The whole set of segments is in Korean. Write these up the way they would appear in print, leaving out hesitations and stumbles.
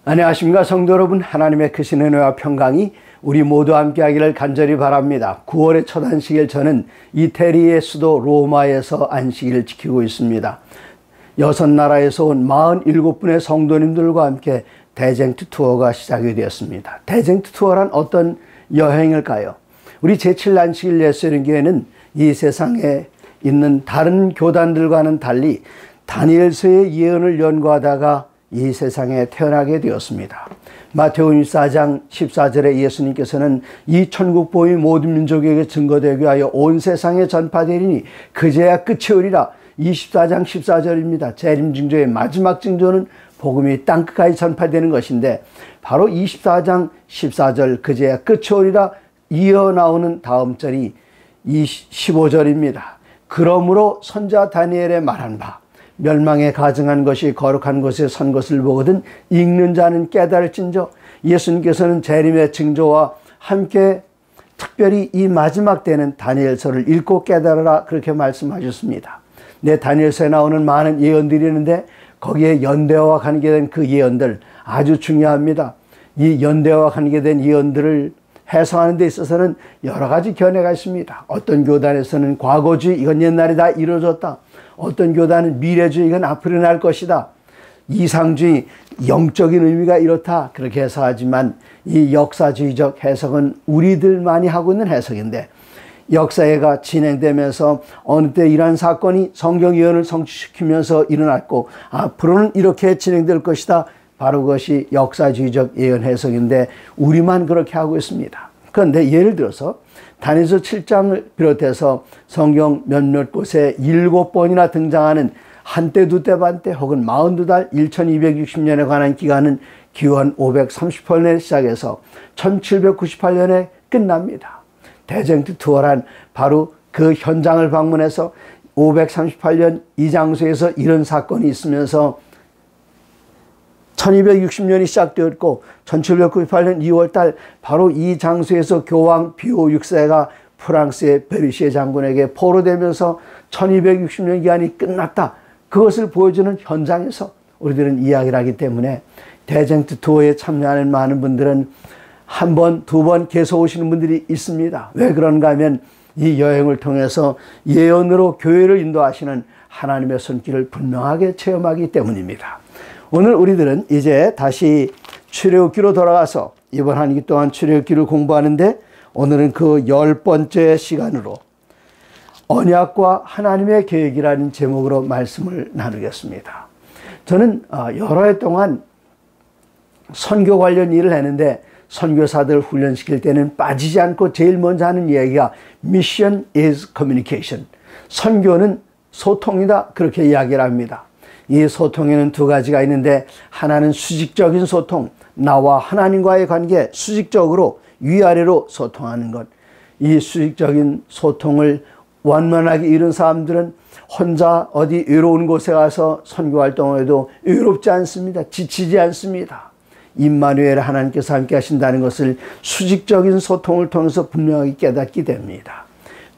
안녕하십니까 성도 여러분. 하나님의 크신 은혜와 평강이 우리 모두 함께 하기를 간절히 바랍니다. 9월의 첫 안식일, 저는 이태리의 수도 로마에서 안식일을 지키고 있습니다. 6나라에서 온 47분의 성도님들과 함께 대쟁트 투어가 시작이 되었습니다. 대쟁트 투어란 어떤 여행일까요? 우리 제7안식일 예수님교회는 이 세상에 있는 다른 교단들과는 달리 다니엘서의 예언을 연구하다가 이 세상에 태어나게 되었습니다. 마태복음 24장 14절에 예수님께서는 이 천국복음이 모든 민족에게 증거되게 하여 온 세상에 전파되리니 그제야 끝이 오리라. 24장 14절입니다. 재림징조의 마지막 징조는 복음이 땅끝까지 전파되는 것인데, 바로 24장 14절 그제야 끝이 오리라 이어 나오는 다음 절이 15절입니다. 그러므로 선지자 다니엘의 말한 바, 멸망에 가증한 것이 거룩한 곳에 선 것을 보거든 읽는 자는 깨달을진저. 예수님께서는 재림의 징조와 함께 특별히 이 마지막 때는 다니엘서를 읽고 깨달으라, 그렇게 말씀하셨습니다. 다니엘서에 나오는 많은 예언들이 있는데 거기에 연대와 관계된 그 예언들 아주 중요합니다. 이 연대와 관계된 예언들을 해석하는 데 있어서는 여러 가지 견해가 있습니다. 어떤 교단에서는 과거주의, 이건 옛날에 다 이루어졌다. 어떤 교단은 미래주의, 이건 앞으로 날 것이다. 이상주의, 영적인 의미가 이렇다, 그렇게 해석하지만 이 역사주의적 해석은 우리들만이 하고 있는 해석인데, 역사가 진행되면서 어느 때 이러한 사건이 성경 예언을 성취시키면서 일어났고 앞으로는 이렇게 진행될 것이다, 바로 그것이 역사주의적 예언 해석인데 우리만 그렇게 하고 있습니다. 그런데 예를 들어서 다니엘서 7장을 비롯해서 성경 몇몇 곳에 7번이나 등장하는 한때 두때 반때 혹은 42달 1260년에 관한 기간은 기원 538년에 시작해서 1798년에 끝납니다. 대쟁트 투어란 바로 그 현장을 방문해서 538년 이 장소에서 이런 사건이 있으면서 1260년이 시작되었고 1798년 2월달 바로 이 장소에서 교황 비오 6세가 프랑스의 베르시에 장군에게 포로되면서 1260년 기간이 끝났다, 그것을 보여주는 현장에서 우리들은 이야기를 하기 때문에 대쟁트 투어에 참여하는 많은 분들은 한 번, 두 번 계속 오시는 분들이 있습니다. 왜 그런가 하면 이 여행을 통해서 예언으로 교회를 인도하시는 하나님의 손길을 분명하게 체험하기 때문입니다. 오늘 우리들은 이제 다시 출애굽기로 돌아가서 이번 한 기 동안 출애굽기를 공부하는데, 오늘은 그 10번째 시간으로 언약과 하나님의 계획이라는 제목으로 말씀을 나누겠습니다. 저는 여러 해 동안 선교 관련 일을 했는데, 선교사들 훈련시킬 때는 빠지지 않고 제일 먼저 하는 이야기가 Mission is communication. 선교는 소통이다, 그렇게 이야기를 합니다. 이 소통에는 두 가지가 있는데, 하나는 수직적인 소통, 나와 하나님과의 관계, 수직적으로 위아래로 소통하는 것. 이 수직적인 소통을 원만하게 이룬 사람들은 혼자 어디 외로운 곳에 가서 선교활동을 해도 외롭지 않습니다. 지치지 않습니다. 임마누엘, 하나님께서 함께 하신다는 것을 수직적인 소통을 통해서 분명하게 깨닫게 됩니다.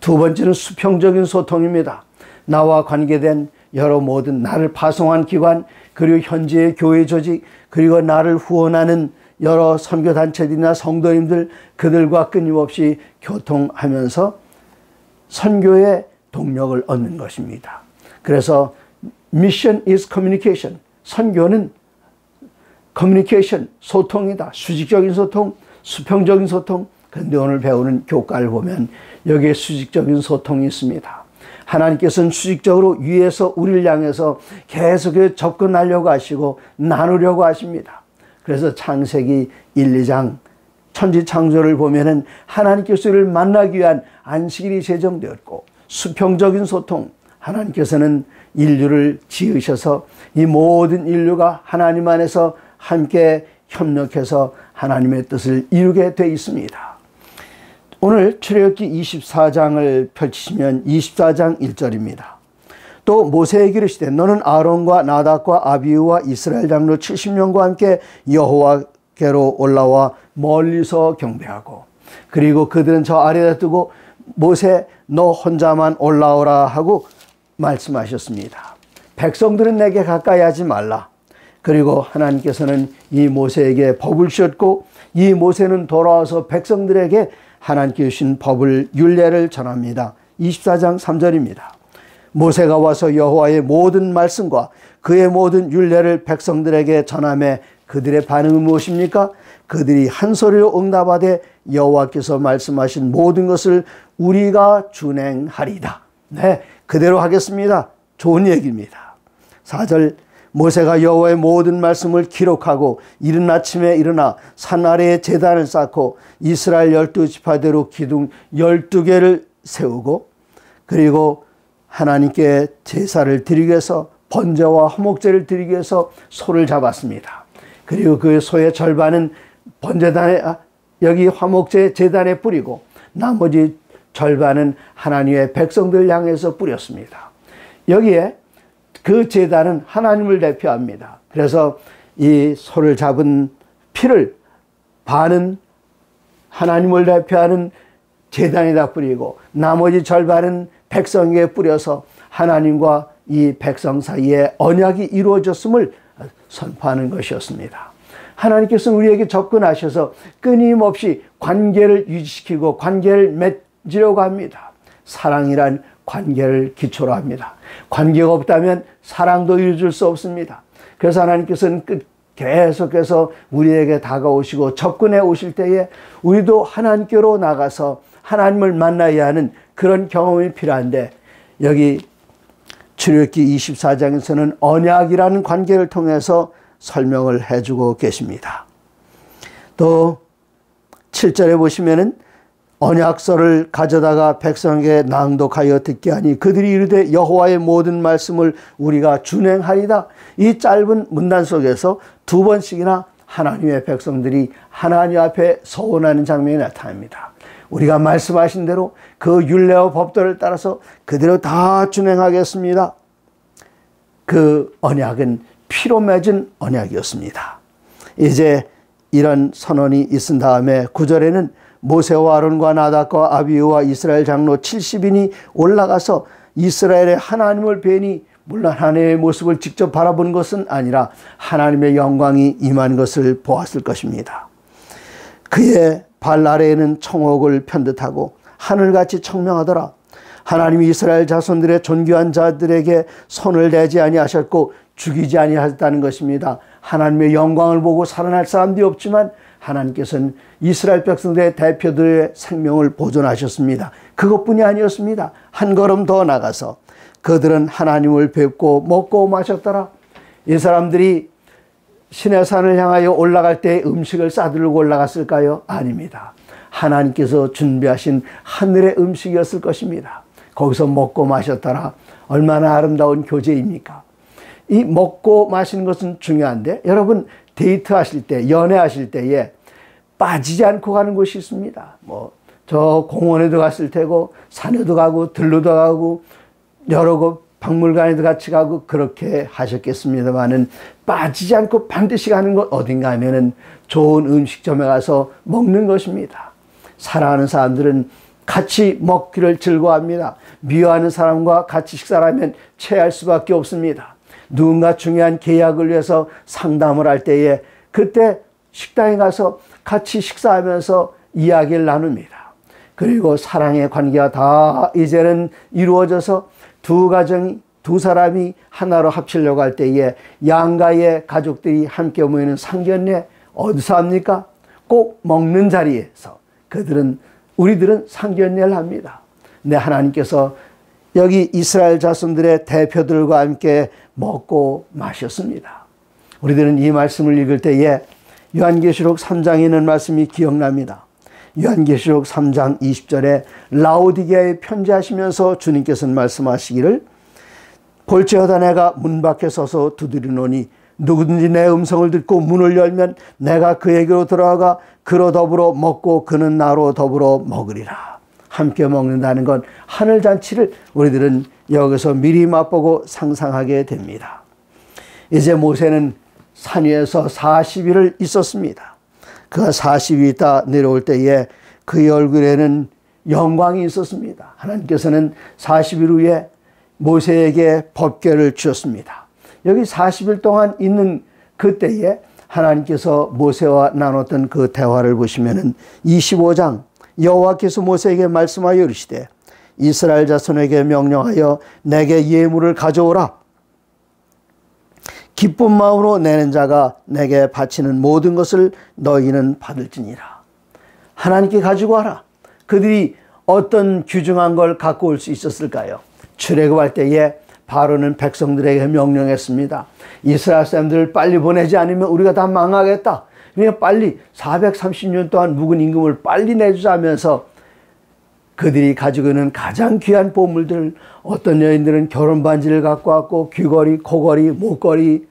두 번째는 수평적인 소통입니다. 나와 관계된 여러 모든 나를 파송한 기관, 그리고 현재의 교회 조직, 그리고 나를 후원하는 여러 선교단체들이나 성도님들, 그들과 끊임없이 교통하면서 선교의 동력을 얻는 것입니다. 그래서 Mission is communication. 선교는 커뮤니케이션, 소통이다. 수직적인 소통, 수평적인 소통. 그런데 오늘 배우는 교과를 보면 여기에 수직적인 소통이 있습니다. 하나님께서는 수직적으로 위에서 우리를 향해서 계속 접근하려고 하시고 나누려고 하십니다. 그래서 창세기 1, 2장 천지창조를 보면은 하나님께서 우리를 만나기 위한 안식일이 제정되었고, 수평적인 소통, 하나님께서는 인류를 지으셔서 이 모든 인류가 하나님 안에서 함께 협력해서 하나님의 뜻을 이루게 되어 있습니다. 오늘 출애굽기 24장을 펼치시면 24장 1절입니다. 또 모세에게 이르시되 너는 아론과 나답과 아비후와 이스라엘 장로 70명과 함께 여호와께로 올라와 멀리서 경배하고, 그리고 그들은 저 아래에 두고 모세 너 혼자만 올라오라 하고 말씀하셨습니다. 백성들은 내게 가까이 하지 말라. 그리고 하나님께서는 이 모세에게 법을 주셨고 이 모세는 돌아와서 백성들에게 하나님께 주신 법을 율례를 전합니다. 24장 3절입니다. 모세가 와서 여호와의 모든 말씀과 그의 모든 율례를 백성들에게 전하매 그들의 반응은 무엇입니까? 그들이 한 소리로 응답하되 여호와께서 말씀하신 모든 것을 우리가 준행하리이다. 네, 그대로 하겠습니다. 좋은 얘기입니다. 4절 모세가 여호와의 모든 말씀을 기록하고 이른 아침에 일어나 산 아래에 제단을 쌓고 이스라엘 12지파대로 기둥 12개를 세우고 그리고 하나님께 제사를 드리기 위해서 번제와 화목제를 드리기 위해서 소를 잡았습니다. 그리고 그 소의 절반은 번제단에 여기 화목제 제단에 뿌리고 나머지 절반은 하나님의 백성들 향해서 뿌렸습니다. 여기에 그 제단은 하나님을 대표합니다. 그래서 이 소를 잡은 피를 반은 하나님을 대표하는 제단에다 뿌리고 나머지 절반은 백성에게 뿌려서 하나님과 이 백성 사이에 언약이 이루어졌음을 선포하는 것이었습니다. 하나님께서는 우리에게 접근하셔서 끊임없이 관계를 유지시키고 관계를 맺으려고 합니다. 사랑이란 관계를 기초로 합니다. 관계가 없다면 사랑도 이루어질 수 없습니다. 그래서 하나님께서는 계속해서 우리에게 다가오시고 접근해 오실 때에 우리도 하나님께로 나가서 하나님을 만나야 하는 그런 경험이 필요한데 여기 출애굽기 24장에서는 언약이라는 관계를 통해서 설명을 해주고 계십니다. 또 7절에 보시면은 언약서를 가져다가 백성에게 낭독하여 듣게 하니 그들이 이르되 여호와의 모든 말씀을 우리가 준행하리다. 이 짧은 문단 속에서 두 번씩이나 하나님의 백성들이 하나님 앞에 서원하는 장면이 나타납니다. 우리가 말씀하신 대로 그 율례와 법도를 따라서 그대로 다 준행하겠습니다. 그 언약은 피로 맺은 언약이었습니다. 이제 이런 선언이 있은 다음에 9절에는 모세와 아론과 나답과 아비후와 이스라엘 장로 70인이 올라가서 이스라엘의 하나님을 뵈니 물론 하나님의 모습을 직접 바라본 것은 아니라 하나님의 영광이 임한 것을 보았을 것입니다. 그의 발 아래에는 청옥을 편듯하고 하늘같이 청명하더라. 하나님이 이스라엘 자손들의 존귀한 자들에게 손을 대지 아니하셨고 죽이지 아니하셨다는 것입니다. 하나님의 영광을 보고 살아날 사람들이 없지만 하나님께서는 이스라엘 백성들의 대표들의 생명을 보존하셨습니다. 그것뿐이 아니었습니다. 한 걸음 더 나가서 그들은 하나님을 뵙고 먹고 마셨더라. 이 사람들이 시내산을 향하여 올라갈 때 음식을 싸들고 올라갔을까요? 아닙니다. 하나님께서 준비하신 하늘의 음식이었을 것입니다. 거기서 먹고 마셨더라. 얼마나 아름다운 교제입니까? 이 먹고 마시는 것은 중요한데 여러분 데이트하실 때, 연애하실 때에 빠지지 않고 가는 곳이 있습니다. 저 공원에도 갔을 테고 산에도 가고 들로도 가고 여러 곳 박물관에도 같이 가고 그렇게 하셨겠습니다만은 빠지지 않고 반드시 가는 곳 어딘가 하면은 좋은 음식점에 가서 먹는 것입니다. 사랑하는 사람들은 같이 먹기를 즐거워합니다. 미워하는 사람과 같이 식사를 하면 체할 수밖에 없습니다. 누군가 중요한 계약을 위해서 상담을 할 때에 그때 식당에 가서 같이 식사하면서 이야기를 나눕니다. 그리고 사랑의 관계가 다 이제는 이루어져서 두 사람이 하나로 합치려고 할 때에 양가의 가족들이 함께 모이는 상견례 어디서 합니까? 꼭 먹는 자리에서 우리들은 상견례를 합니다. 근데 하나님께서 여기 이스라엘 자손들의 대표들과 함께 먹고 마셨습니다. 우리들은 이 말씀을 읽을 때에 요한계시록 3장에 있는 말씀이 기억납니다. 요한계시록 3장 20절에 라오디게아에 편지하시면서 주님께서는 말씀하시기를 볼지어다 내가 문 밖에 서서 두드리노니 누구든지 내 음성을 듣고 문을 열면 내가 그에게로 들어가 그로 더불어 먹고 그는 나로 더불어 먹으리라. 함께 먹는다는 건 하늘잔치를 우리들은 여기서 미리 맛보고 상상하게 됩니다. 이제 모세는 산 위에서 40일을 있었습니다. 그가 40일 있다 내려올 때에 그의 얼굴에는 영광이 있었습니다. 하나님께서는 40일 후에 모세에게 법궤를 주셨습니다. 여기 40일 동안 있는 그때에 하나님께서 모세와 나눴던 그 대화를 보시면은 25장 여호와께서 모세에게 말씀하여 이르시되 이스라엘 자손에게 명령하여 내게 예물을 가져오라. 기쁜 마음으로 내는 자가 내게 바치는 모든 것을 너희는 받을지니라. 하나님께 가지고 와라. 그들이 어떤 귀중한 걸 갖고 올 수 있었을까요? 출애굽할 때에 바로는 백성들에게 명령했습니다. 이스라엘 사람들을 빨리 보내지 않으면 우리가 다 망하겠다. 그러니까 빨리 430년 동안 묵은 임금을 빨리 내주자면서 그들이 가지고 있는 가장 귀한 보물들, 어떤 여인들은 결혼 반지를 갖고 왔고 귀걸이, 코걸이, 목걸이,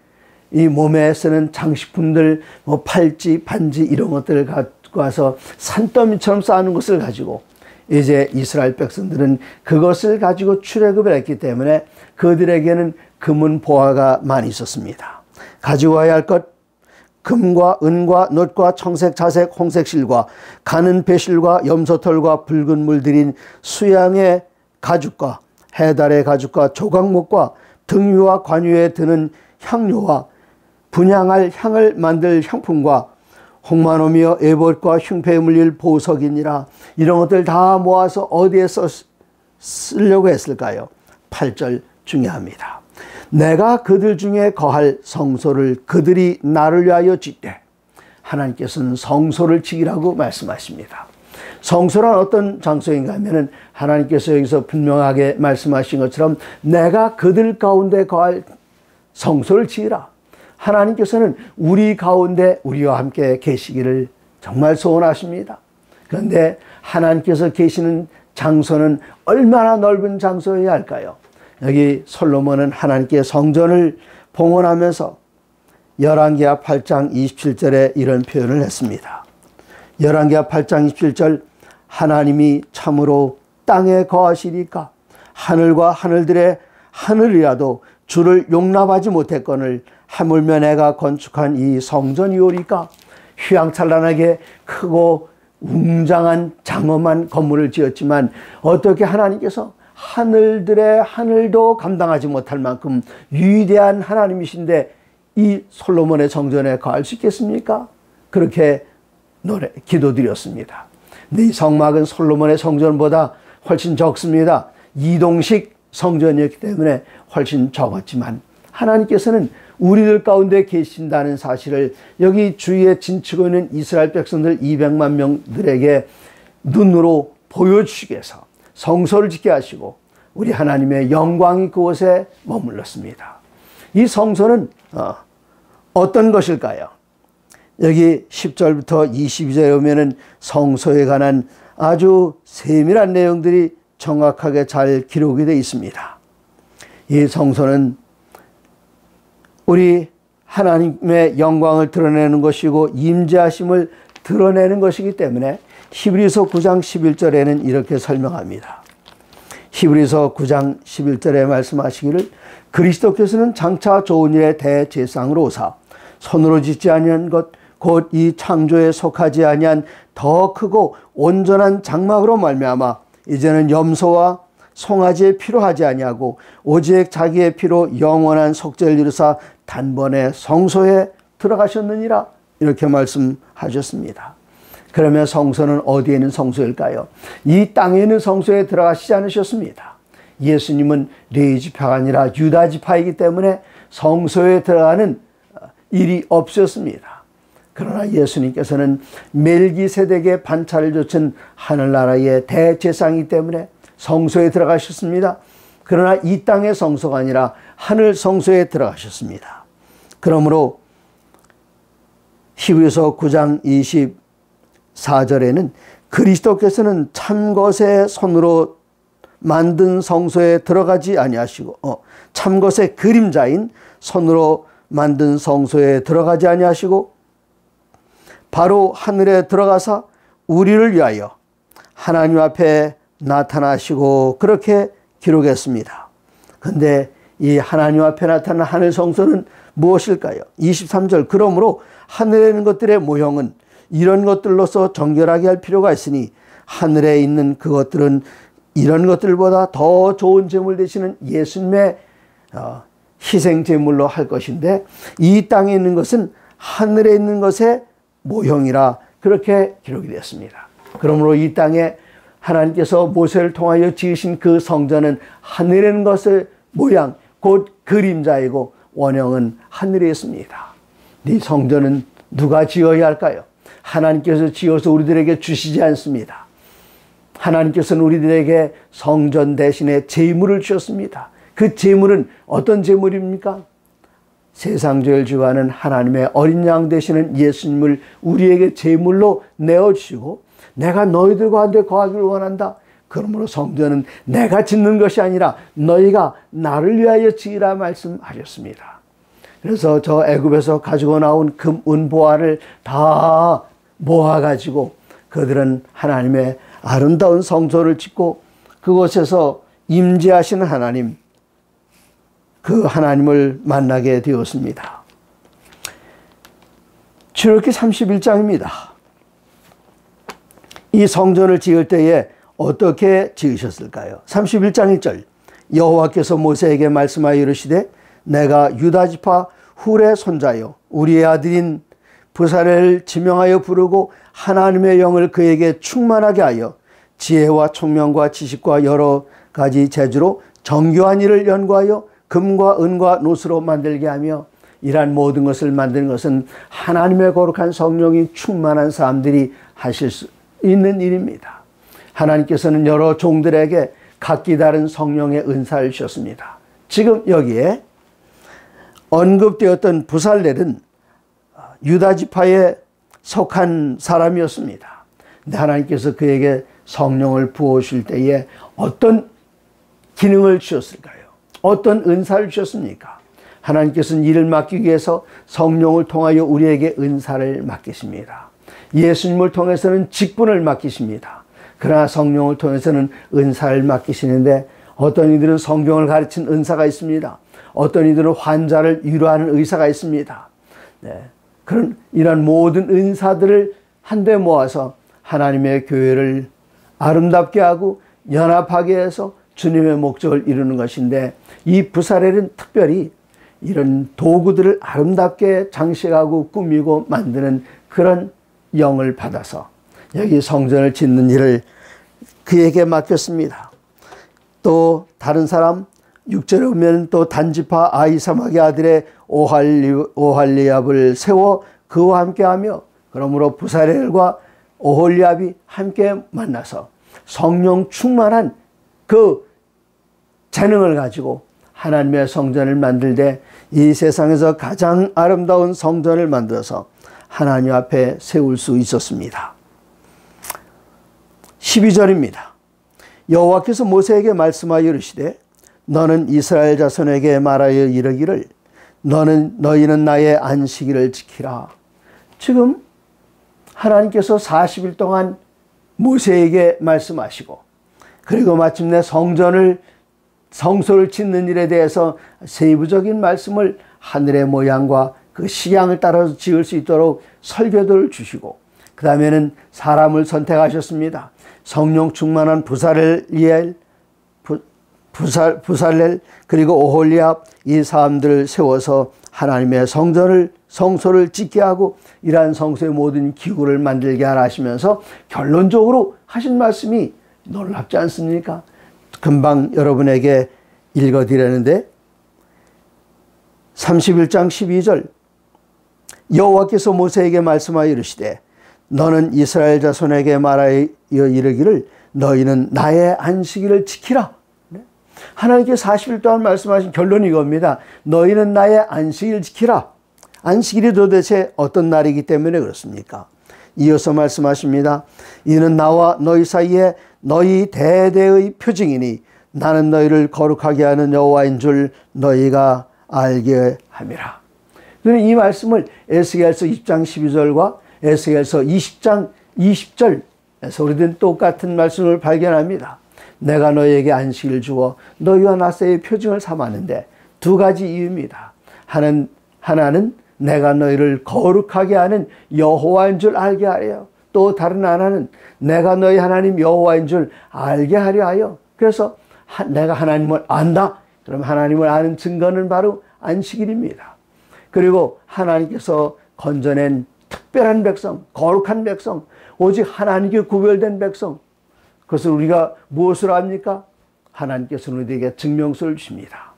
이 몸에 쓰는 장식품들, 뭐 팔찌, 반지 이런 것들을 갖고 와서 산더미처럼 쌓는 것을 가지고 이제 이스라엘 백성들은 그것을 가지고 출애굽을 했기 때문에 그들에게는 금은 보화가 많이 있었습니다. 가지고 와야 할 것, 금과 은과 놋과 청색, 자색, 홍색 실과 가는 배실과 염소털과 붉은 물 들인 수양의 가죽과 해달의 가죽과 조각목과 등유와 관유에 드는 향료와 분향할 향을 만들 향품과 홍마노미와 에봇과 흉패에 물릴 보석이니라. 이런 것들 다 모아서 어디에 쓰려고 했을까요? 8절 중요합니다. 내가 그들 중에 거할 성소를 그들이 나를 위하여 짓되, 하나님께서는 성소를 지으라고 말씀하십니다. 성소란 어떤 장소인가 하면은 하나님께서 여기서 분명하게 말씀하신 것처럼 내가 그들 가운데 거할 성소를 지으라. 하나님께서는 우리 가운데 우리와 함께 계시기를 정말 소원하십니다. 그런데 하나님께서 계시는 장소는 얼마나 넓은 장소여야 할까요? 여기 솔로몬은 하나님께 성전을 봉헌하면서 열왕기하 8장 27절에 이런 표현을 했습니다. 열왕기하 8장 27절 하나님이 참으로 땅에 거하시리까 하늘과 하늘들의 하늘이라도 주를 용납하지 못했거늘 하물며 내가 건축한 이 성전이오리까. 휘황찬란하게 크고 웅장한 장엄한 건물을 지었지만 어떻게 하나님께서 하늘들의 하늘도 감당하지 못할 만큼 위대한 하나님이신데 이 솔로몬의 성전에 거할 수 있겠습니까? 그렇게 기도드렸습니다. 근데 이 성막은 솔로몬의 성전보다 훨씬 적습니다. 이동식 성전이었기 때문에 훨씬 적었지만 하나님께서는 우리들 가운데 계신다는 사실을 여기 주위에 진치고 있는 이스라엘 백성들 200만 명들에게 눈으로 보여주시기 위해서 성소를 짓게 하시고 우리 하나님의 영광이 그곳에 머물렀습니다. 이 성소는 어떤 것일까요? 여기 10절부터 22절에 오면은 성소에 관한 아주 세밀한 내용들이 정확하게 잘 기록이 되어 있습니다. 이 성소는 우리 하나님의 영광을 드러내는 것이고 임재하심을 드러내는 것이기 때문에 히브리서 9장 11절에는 이렇게 설명합니다. 히브리서 9장 11절에 말씀하시기를 그리스도께서는 장차 좋은 일의 대제사장으로 오사 손으로 짓지 아니한 것 곧 이 창조에 속하지 아니한 더 크고 온전한 장막으로 말미암아 이제는 염소와 송아지의 피로 하지 아니하고 오직 자기의 피로 영원한 속죄를 이루사 단번에 성소에 들어가셨느니라. 이렇게 말씀하셨습니다. 그러면 성소는 어디에 있는 성소일까요? 이 땅에 있는 성소에 들어가시지 않으셨습니다. 예수님은 레위지파가 아니라 유다지파이기 때문에 성소에 들어가는 일이 없었습니다. 그러나 예수님께서는 멜기세덱의 반차를 좇은 하늘나라의 대제사장이기 때문에 성소에 들어가셨습니다. 그러나 이 땅의 성소가 아니라 하늘 성소에 들어가셨습니다. 그러므로 히브리서 9장 24절에는 그리스도께서는 참것의 손으로 만든 성소에 들어가지 아니하시고 참것의 그림자인 손으로 만든 성소에 들어가지 아니하시고 바로 하늘에 들어가사 우리를 위하여 하나님 앞에 나타나시고 그렇게 기록했습니다. 그런데 이 하나님 앞에 나타난 하늘 성소는 무엇일까요? 23절 그러므로 하늘에 있는 것들의 모형은 이런 것들로서 정결하게 할 필요가 있으니 하늘에 있는 그것들은 이런 것들보다 더 좋은 제물 되시는 예수님의 희생제물로 할 것인데 이 땅에 있는 것은 하늘에 있는 것의 모형이라 그렇게 기록이 되었습니다. 그러므로 이 땅에 하나님께서 모세를 통하여 지으신 그 성전은 하늘에 있는 것의 모양, 곧 그림자이고 원형은 하늘에 있습니다. 이 성전은 누가 지어야 할까요? 하나님께서 지어서 우리들에게 주시지 않습니다. 하나님께서는 우리들에게 성전 대신에 제물을 주셨습니다. 그 제물은 어떤 제물입니까? 세상 죄를 지고 하는 하나님의 어린 양 되시는 예수님을 우리에게 제물로 내어주시고 내가 너희들과 한데 거하기를 원한다. 그러므로 성전은 내가 짓는 것이 아니라 너희가 나를 위하여 지으라 말씀하셨습니다. 그래서 저 애굽에서 가지고 나온 금, 은, 보화를 다 모아가지고 그들은 하나님의 아름다운 성소를 짓고 그곳에서 임재하시는 하나님, 그 하나님을 만나게 되었습니다. 출애굽기 31장입니다. 이 성전을 지을 때에 어떻게 지으셨을까요? 31장 1절 여호와께서 모세에게 말씀하여 이르시되 내가 유다지파 훌의 손자요 우리의 아들인 부살엘을 지명하여 부르고 하나님의 영을 그에게 충만하게 하여 지혜와 총명과 지식과 여러 가지 재주로 정교한 일을 연구하여 금과 은과 노스로 만들게 하며 이러한 모든 것을 만드는 것은 하나님의 거룩한 성령이 충만한 사람들이 하실 수 있는 일입니다. 하나님께서는 여러 종들에게 각기 다른 성령의 은사를 주셨습니다. 지금 여기에 언급되었던 부살렐은 유다지파에 속한 사람이었습니다. 근데 하나님께서 그에게 성령을 부어주실 때에 어떤 기능을 주셨을까요? 어떤 은사를 주셨습니까? 하나님께서는 일을 맡기기 위해서 성령을 통하여 우리에게 은사를 맡기십니다. 예수님을 통해서는 직분을 맡기십니다. 그러나 성령을 통해서는 은사를 맡기시는데 어떤 이들은 성경을 가르치는 은사가 있습니다. 어떤 이들은 환자를 위로하는 의사가 있습니다. 네. 그런 이런 모든 은사들을 한데 모아서 하나님의 교회를 아름답게 하고 연합하게 해서 주님의 목적을 이루는 것인데 이 부살렐은 특별히 이런 도구들을 아름답게 장식하고 꾸미고 만드는 그런 영을 받아서 여기 성전을 짓는 일을 그에게 맡겼습니다. 또 다른 사람 6절에 보면 또 단지파 아히사막의 아들의 오할리압을 세워 그와 함께하며 그러므로 부살렐과 오홀리압이 함께 만나서 성령 충만한 그 재능을 가지고 하나님의 성전을 만들되 이 세상에서 가장 아름다운 성전을 만들어서 하나님 앞에 세울 수 있었습니다. 12절입니다. 여호와께서 모세에게 말씀하여 이르시되 너는 이스라엘 자손에게 말하여 이르기를 너희는 나의 안식일을 지키라. 지금 하나님께서 40일 동안 모세에게 말씀하시고 그리고 마침내 성소를 짓는 일에 대해서 세부적인 말씀을 하늘의 모양과 그 식양을 따라서 지을 수 있도록 설교도를 주시고 그 다음에는 사람을 선택하셨습니다. 성령 충만한 부살렐 그리고 오홀리압 이 사람들을 세워서 하나님의 성소를 짓게 하고 이러한 성소의 모든 기구를 만들게 하라 하시면서 결론적으로 하신 말씀이 놀랍지 않습니까? 금방 여러분에게 읽어드리는데 31장 12절 여호와께서 모세에게 말씀하여 이르시되 너는 이스라엘 자손에게 말하여 이르기를 너희는 나의 안식일을 지키라. 하나님께 40일 동안 말씀하신 결론이 이겁니다. 너희는 나의 안식일을 지키라. 안식일이 도대체 어떤 날이기 때문에 그렇습니까? 이어서 말씀하십니다. 이는 나와 너희 사이에 너희 대대의 표징이니 나는 너희를 거룩하게 하는 여호와인 줄 너희가 알게 함이라. 이 말씀을 에스겔서 20장 12절과 에스겔서 20장 20절에서 우리들은 똑같은 말씀을 발견합니다. 내가 너희에게 안식을 주어 너희와 나 사이의 표징을 삼았는데 두 가지 이유입니다. 하나는 내가 너희를 거룩하게 하는 여호와인 줄 알게 하려. 또 다른 하나는 내가 너희 하나님 여호와인 줄 알게 하려 하여. 그래서 내가 하나님을 안다. 그럼 하나님을 아는 증거는 바로 안식일입니다. 그리고 하나님께서 건져낸 특별한 백성, 거룩한 백성, 오직 하나님께 구별된 백성, 그것을 우리가 무엇으로 합니까? 하나님께서는 우리에게 증명서를 주십니다.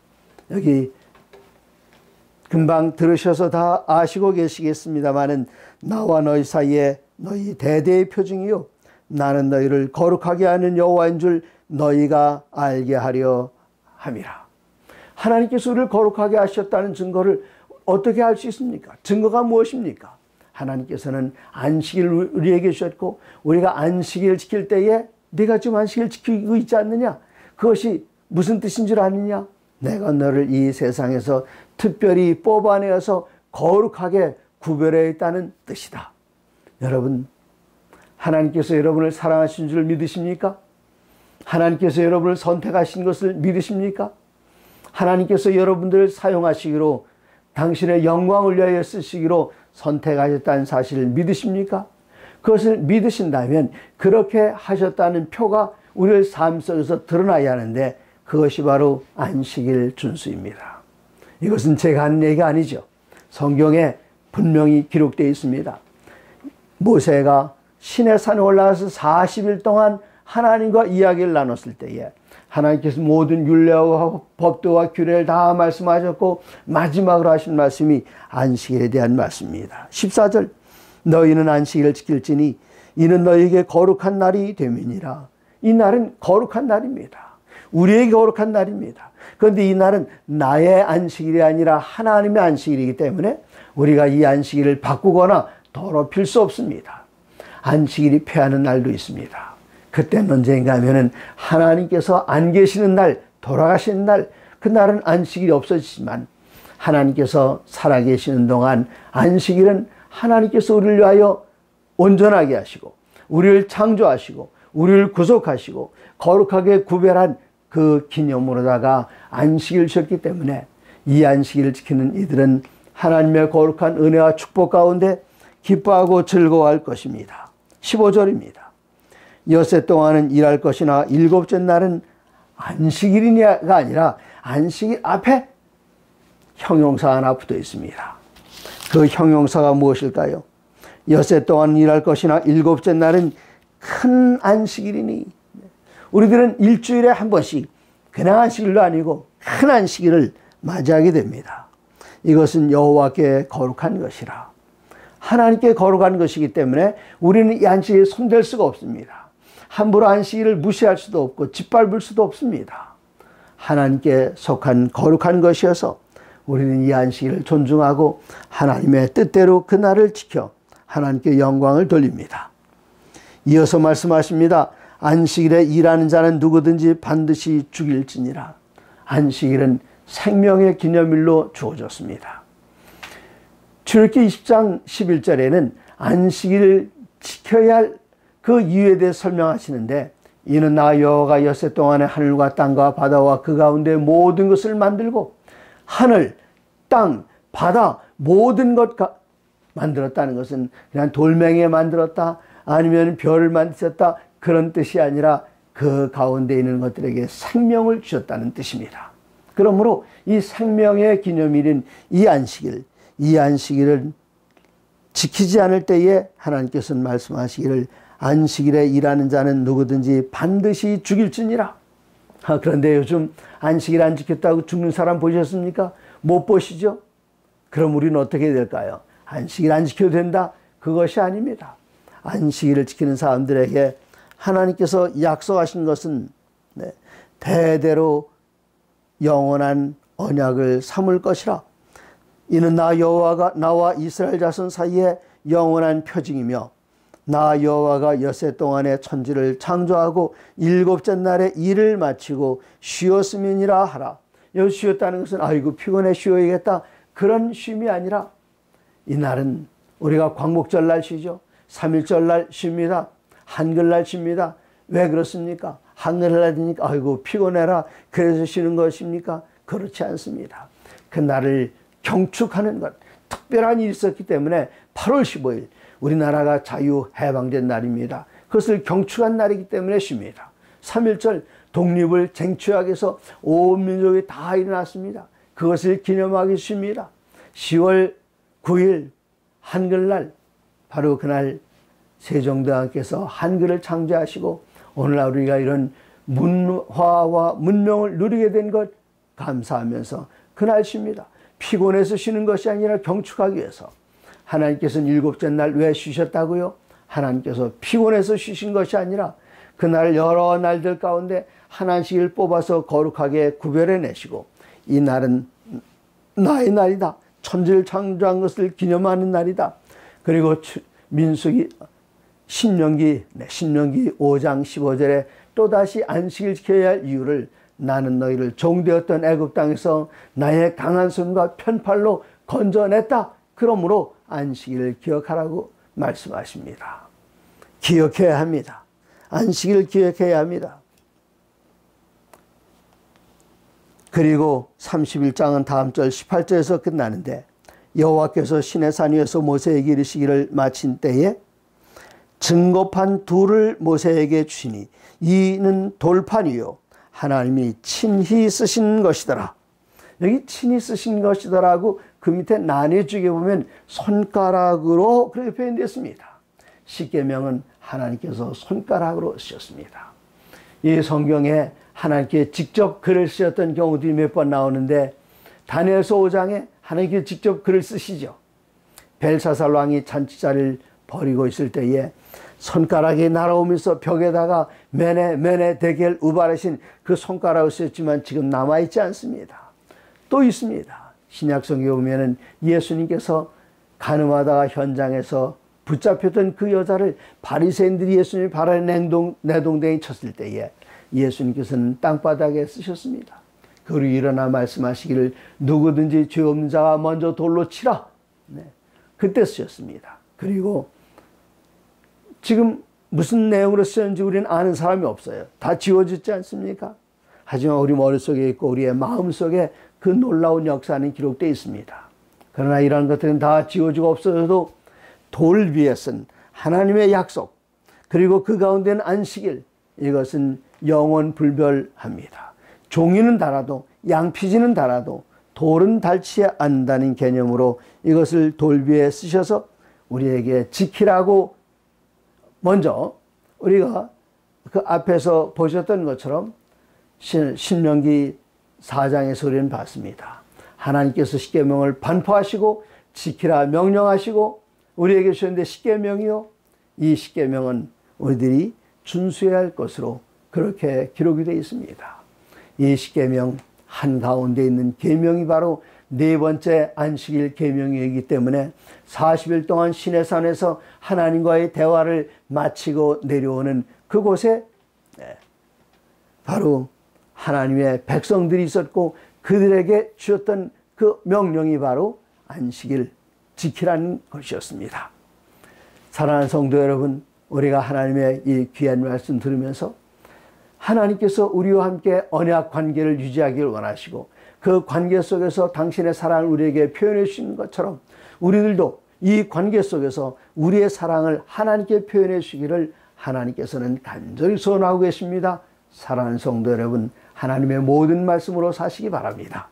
여기 금방 들으셔서 다 아시고 계시겠습니다마는 나와 너희 사이에 너희 대대의 표징이요 나는 너희를 거룩하게 하는 여호와인 줄 너희가 알게 하려 함이라. 하나님께서 우리를 거룩하게 하셨다는 증거를 어떻게 알 수 있습니까? 증거가 무엇입니까? 하나님께서는 안식일을 우리에게 주셨고 우리가 안식일을 지킬 때에 네가 지금 안식일을 지키고 있지 않느냐? 그것이 무슨 뜻인 줄 아느냐? 내가 너를 이 세상에서 특별히 뽑아내어서 거룩하게 구별해 있다는 뜻이다. 여러분, 하나님께서 여러분을 사랑하신 줄 믿으십니까? 하나님께서 여러분을 선택하신 것을 믿으십니까? 하나님께서 여러분들을 사용하시기로 당신의 영광을 위하여 쓰시기로 선택하셨다는 사실을 믿으십니까? 그것을 믿으신다면 그렇게 하셨다는 표가 우리의 삶 속에서 드러나야 하는데 그것이 바로 안식일 준수입니다. 이것은 제가 하는 얘기가 아니죠. 성경에 분명히 기록되어 있습니다. 모세가 시내 산에 올라가서 40일 동안 하나님과 이야기를 나눴을 때에 하나님께서 모든 율례와 법도와 규례를 다 말씀하셨고 마지막으로 하신 말씀이 안식일에 대한 말씀입니다. 14절 너희는 안식일을 지킬지니 이는 너희에게 거룩한 날이 됨이니라. 이 날은 거룩한 날입니다. 우리에게 거룩한 날입니다. 그런데 이 날은 나의 안식일이 아니라 하나님의 안식일이기 때문에 우리가 이 안식일을 바꾸거나 더럽힐 수 없습니다. 안식일이 패하는 날도 있습니다. 그때는 언제인가 하면은 하나님께서 안 계시는 날, 돌아가시는 날, 그 날은 안식일이 없어지지만 하나님께서 살아계시는 동안 안식일은 하나님께서 우리를 위하여 온전하게 하시고 우리를 창조하시고 우리를 구속하시고 거룩하게 구별한 그 기념으로다가 안식일을 주셨기 때문에 이 안식일을 지키는 이들은 하나님의 거룩한 은혜와 축복 가운데 기뻐하고 즐거워할 것입니다. 15절입니다. 엿새 동안은 일할 것이나 일곱째 날은 안식일이냐가 아니라 안식일 앞에 형용사 하나 붙어 있습니다. 그 형용사가 무엇일까요? 엿새 동안은 일할 것이나 일곱째 날은 큰 안식일이니. 우리들은 일주일에 한 번씩 그냥 안식일도 아니고 큰 안식일을 맞이하게 됩니다. 이것은 여호와께 거룩한 것이라. 하나님께 거룩한 것이기 때문에 우리는 이 안식일에 손댈 수가 없습니다. 함부로 안식일을 무시할 수도 없고 짓밟을 수도 없습니다. 하나님께 속한 거룩한 것이어서 우리는 이 안식일을 존중하고 하나님의 뜻대로 그 날을 지켜 하나님께 영광을 돌립니다. 이어서 말씀하십니다. 안식일에 일하는 자는 누구든지 반드시 죽일지니라. 안식일은 생명의 기념일로 주어졌습니다. 출애굽기 20장 11절에는 안식일을 지켜야 할 그 이유에 대해 설명하시는데 이는 나 여호와가 엿새 동안에 하늘과 땅과 바다와 그 가운데 모든 것을 만들고 하늘, 땅, 바다 모든 것 만들었다는 것은 그냥 돌멩이에 만들었다 아니면 별을 만드셨다 그런 뜻이 아니라 그 가운데 있는 것들에게 생명을 주셨다는 뜻입니다. 그러므로 이 생명의 기념일인 이 안식일을 지키지 않을 때에 하나님께서는 말씀하시기를 안식일에 일하는 자는 누구든지 반드시 죽일지니라. 그런데 요즘 안식일 안 지켰다고 죽는 사람 보셨습니까? 못 보시죠? 그럼 우리는 어떻게 될까요? 안식일 안 지켜도 된다? 그것이 아닙니다. 안식일을 지키는 사람들에게 하나님께서 약속하신 것은 대대로 영원한 언약을 삼을 것이라. 이는 나 여호와가 나와 이스라엘 자손 사이에 영원한 표징이며 나 여호와가 엿새 동안에 천지를 창조하고 일곱째 날에 일을 마치고 쉬었음이니라 하라. 여기 쉬었다는 것은 아이고 피곤해 쉬어야겠다 그런 쉼이 아니라 이 날은 우리가 광복절날 쉬죠. 3.1절날 쉽니다. 한글날 쉽니다. 왜 그렇습니까? 한글날이니까 아이고 피곤해라 그래서 쉬는 것입니까? 그렇지 않습니다. 그 날을 경축하는 것, 특별한 일이 있었기 때문에 8월 15일 우리나라가 자유해방된 날입니다. 그것을 경축한 날이기 때문에 쉽니다. 3.1절 독립을 쟁취하기 위해서 온 민족이 다 일어났습니다. 그것을 기념하기 쉽니다. 10월 9일 한글날, 바로 그날 세종대왕께서 한글을 창제하시고 오늘날 우리가 이런 문화와 문명을 누리게 된 것 감사하면서 그날 쉽니다. 피곤해서 쉬는 것이 아니라 경축하기 위해서. 하나님께서는 일곱째 날 왜 쉬셨다고요? 하나님께서 피곤해서 쉬신 것이 아니라 그날 여러 날들 가운데 하나씩을 뽑아서 거룩하게 구별해내시고 이 날은 나의 날이다. 천지를 창조한 것을 기념하는 날이다. 그리고 신명기 5장 15절에 또다시 안식일 지켜야 할 이유를 나는 너희를 종되었던 애굽 땅에서 나의 강한 손과 편팔로 건져냈다. 그러므로 안식일을 기억하라고 말씀하십니다. 기억해야 합니다. 안식일을 기억해야 합니다. 그리고 31장은 다음 절 18절에서 끝나는데 여호와께서 시내산 위에서 모세에게 이르시기를 마친 때에 증거판 둘을 모세에게 주시니 이는 돌판이요 하나님이 친히 쓰신 것이더라. 여기 친히 쓰신 것이더라고 그 밑에 나뉘어지게 보면 손가락으로 그렇게 표현되었습니다. 십계명은 하나님께서 손가락으로 쓰셨습니다. 이 성경에 하나님께 직접 글을 쓰셨던 경우들이 몇 번 나오는데 다니엘서 5장에 하나님께 직접 글을 쓰시죠. 벨사살 왕이 잔치자리를 벌이고 있을 때에 손가락이 날아오면서 벽에다가 메네 데겔 우바르신 그 손가락을 쓰였지만 지금 남아있지 않습니다. 또 있습니다. 신약성경에 보면은 예수님께서 가늠하다가 현장에서 붙잡혔던 그 여자를 바리새인들이 예수님이 발에 내동댕이 쳤을 때에 예수님께서는 땅바닥에 쓰셨습니다. 그리고 일어나 말씀하시기를 누구든지 죄 없는 자가 먼저 돌로 치라. 네. 그때 쓰셨습니다. 그리고 지금 무슨 내용으로 쓰였는지 우리는 아는 사람이 없어요. 다 지워졌지 않습니까? 하지만 우리 머릿속에 있고 우리의 마음속에 그 놀라운 역사는 기록되어 있습니다. 그러나 이런 것들은 다 지워지고 없어져도 돌 위에 쓴 하나님의 약속 그리고 그 가운데는 안식일 이것은 영원 불별합니다. 종이는 달아도 양피지는 달아도 돌은 닳지 않는다는 개념으로 이것을 돌 위에 쓰셔서 우리에게 지키라고 먼저 우리가 그 앞에서 보셨던 것처럼 신명기 4장에서 우리는 봤습니다. 하나님께서 십계명을 반포하시고 지키라 명령하시고 우리에게 주셨는데 십계명이요. 이 십계명은 우리들이 준수해야 할 것으로 그렇게 기록이 되어 있습니다. 이 십계명 한가운데 있는 계명이 바로 네 번째 안식일 계명이기 때문에 40일 동안 시내산에서 하나님과의 대화를 마치고 내려오는 그곳에 바로 하나님의 백성들이 있었고 그들에게 주셨던 그 명령이 바로 안식일 지키라는 것이었습니다. 사랑하는 성도 여러분, 우리가 하나님의 이 귀한 말씀 들으면서 하나님께서 우리와 함께 언약 관계를 유지하기를 원하시고 그 관계 속에서 당신의 사랑을 우리에게 표현해 주시는 것처럼 우리들도 이 관계 속에서 우리의 사랑을 하나님께 표현해 주시기를 하나님께서는 간절히 소원하고 계십니다. 사랑하는 성도 여러분, 하나님의 모든 말씀으로 사시기 바랍니다.